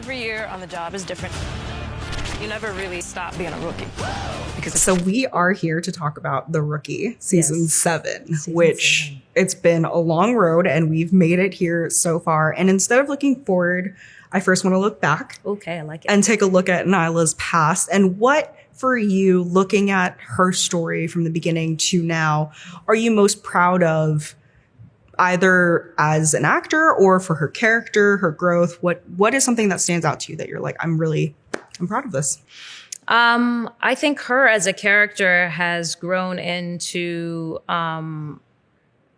Every year on the job is different. You never really stop being a rookie. So we are here to talk about The Rookie, season 7, which 7. It's been a long road and we've made it here so far. And instead of looking forward, I first want to look back. Okay, I like it. And take a look at Nyla's past and what, for you, looking at her story from the beginning to now, are you most proud of, either as an actor or for her character, her growth? What is something that stands out to you that you're like, I'm proud of this? I think her as a character has grown into,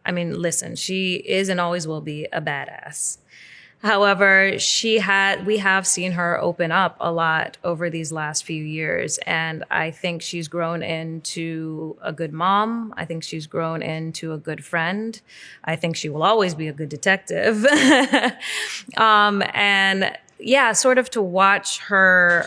listen, she is and always will be a badass. However, we have seen her open up a lot over these last few years. And I think she's grown into a good mom. I think she's grown into a good friend. I think she will always be a good detective. And yeah, sort of to watch her,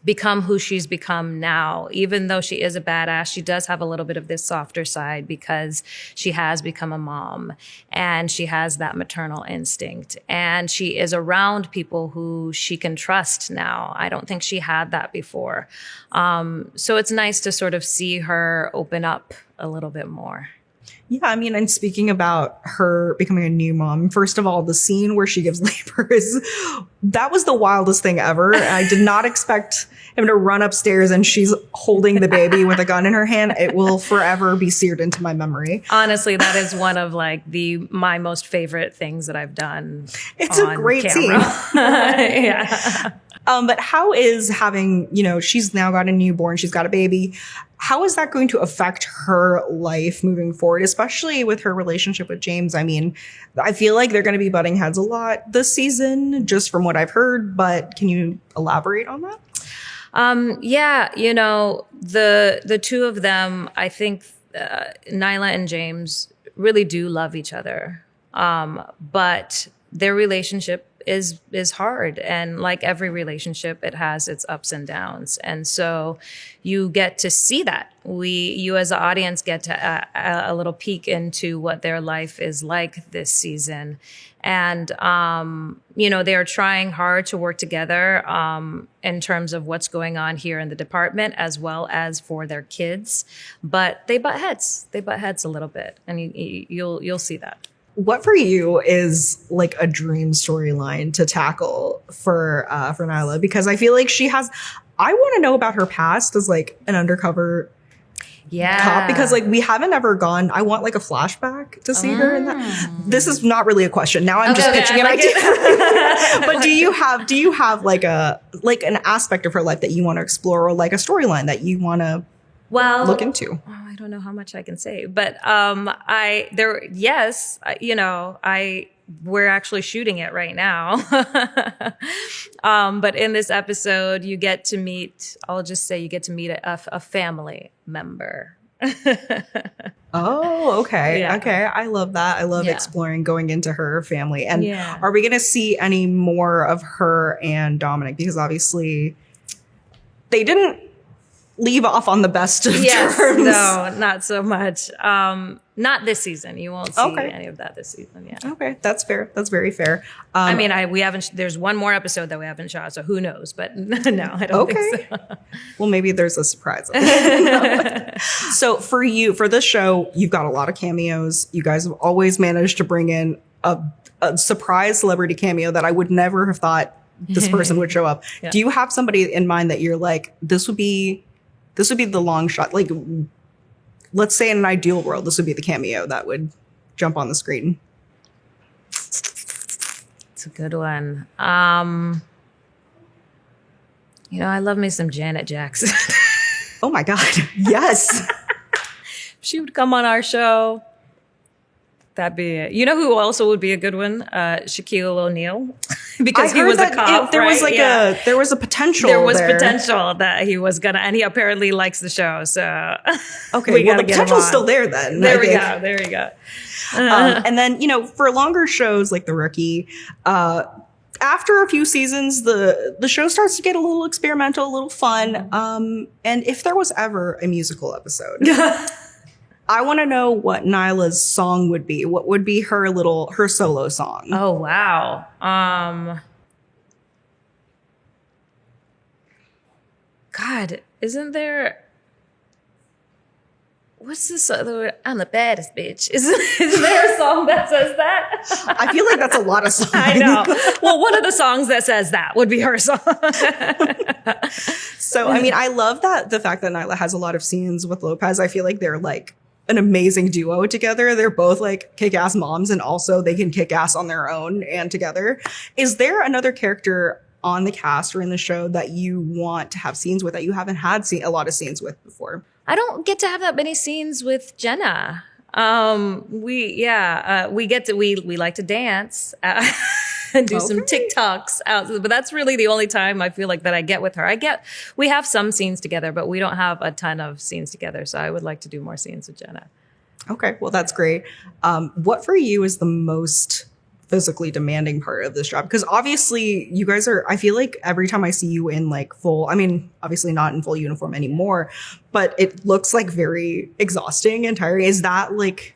become who she's become now. Even though she is a badass, she does have a little bit of this softer side because she has become a mom and she has that maternal instinct and she is around people who she can trust now. I don't think she had that before. So it's nice to sort of see her open up a little bit more. Yeah, and speaking about her becoming a new mom, first of all, the scene where she gives labor that was the wildest thing ever. I did not expect him to run upstairs and she's holding the baby with a gun in her hand. It will forever be seared into my memory. Honestly, that is one of my most favorite things that I've done. It's a great camera. scene. Yeah. But how is having, she's now got a newborn, she's got a baby. How is that going to affect her life moving forward, especially with her relationship with James? I feel like they're going to be butting heads a lot this season, just from what I've heard. But can you elaborate on that? Yeah, the two of them, I think Nyla and James really do love each other. But their relationship is hard. And like every relationship, it has its ups and downs. And so you get to see that. You as an audience get to a little peek into what their life is like this season. And, they are trying hard to work together in terms of what's going on here in the department as well as for their kids. But they butt heads. They butt heads a little bit. And you'll see that. What for you is like a dream storyline to tackle for Nyla? Because I feel like I want to know about her past as like an undercover cop, because like we haven't ever gone. I want like a flashback to see her in that. This is not really a question. Now I'm just pitching it. But do you have like an aspect of her life that you want to explore, or like a storyline that you want to look into? I don't know how much I can say, but we're actually shooting it right now. But in this episode, you get to meet a family member. Oh, okay. Yeah. Okay. I love that. I love exploring going into her family. And are we going to see any more of her and Dominic? Because obviously they didn't leave off on the best of terms. No, not so much. Not this season. You won't see any of that this season. Yeah. Okay, that's fair. That's very fair. We haven't. There's one more episode that we haven't shot, so who knows? But no, I don't think so. Well, maybe there's a surprise. So for this show, you've got a lot of cameos. You guys have always managed to bring in a surprise celebrity cameo that I would never have thought this person would show up. Yeah. Do you have somebody in mind that you're like, this would be the long shot? Like, let's say in an ideal world, this would be the cameo that would jump on the screen. It's a good one. I love me some Janet Jackson. Oh my God. Yes. She would come on our show. That'd be it. You know who also would be a good one? Shaquille O'Neal. Because he was a cop, there was there was a potential. There was potential that he was gonna, and he apparently likes the show. So okay, well the potential's still there then. There we go. There you go. And then for longer shows like The Rookie, after a few seasons, the show starts to get a little experimental, a little fun. And if there was ever a musical episode. I want to know what Nyla's song would be. What would be her solo song? Oh, wow. God, isn't there? What's this other word? I'm the baddest bitch. Isn't there a song that says that? I feel like that's a lot of songs. I know. Well, one of the songs that says that would be her song. So, I mean, I love that the fact that Nyla has a lot of scenes with Lopez. I feel like they're like an amazing duo together. They're both like kick-ass moms, and also they can kick ass on their own and together. Is there another character on the cast or in the show that you want to have scenes with that you haven't had a lot of scenes with before? I don't get to have that many scenes with Jenna. We like to dance and do some TikToks out, but that's really the only time I feel like that I get with her. We have some scenes together, but we don't have a ton of scenes together. So I would like to do more scenes with Jenna. Okay, well, that's great. What for you is the most physically demanding part of this job? Because obviously you guys are, I feel like every time I see you in like full, I mean, obviously not in full uniform anymore, but it looks like very exhausting and tiring. Is that like,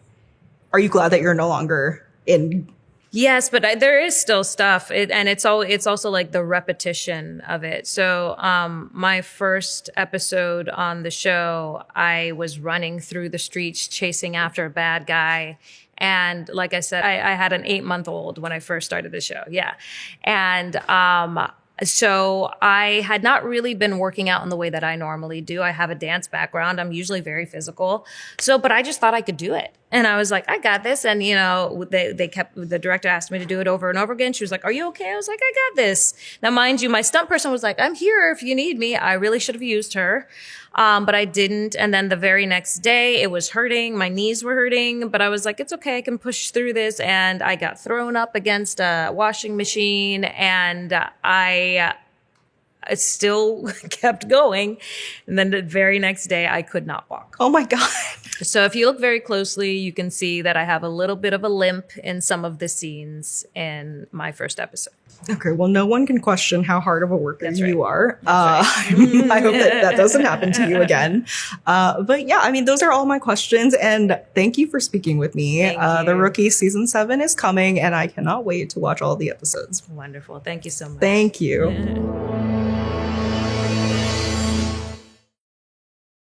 are you glad that you're no longer in? Yes, but there is still stuff, and it's also like the repetition of it. So, my first episode on the show, I was running through the streets chasing after a bad guy. And like I said, I had an 8-month-old when I first started the show. Yeah. And, so I had not really been working out in the way that I normally do. I have a dance background. I'm usually very physical. But I just thought I could do it. And I was like, I got this. And, the director asked me to do it over and over again. She was like, are you okay? I was like, I got this. Now, mind you, my stunt person was like, I'm here if you need me. I really should have used her. But I didn't. And then the very next day it was hurting. My knees were hurting, but I was like, it's okay. I can push through this. And I got thrown up against a washing machine, and I still kept going. And then the very next day I could not walk. Oh my God. So if you look very closely, you can see that I have a little bit of a limp in some of the scenes in my first episode. Okay, well, no one can question how hard of a worker That's you right. are. That's right. I hope that doesn't happen to you again. But yeah, I mean, those are all my questions. And thank you for speaking with me. Thank you. The Rookie season 7 is coming, and I cannot wait to watch all the episodes. Wonderful. Thank you so much. Thank you. Yeah.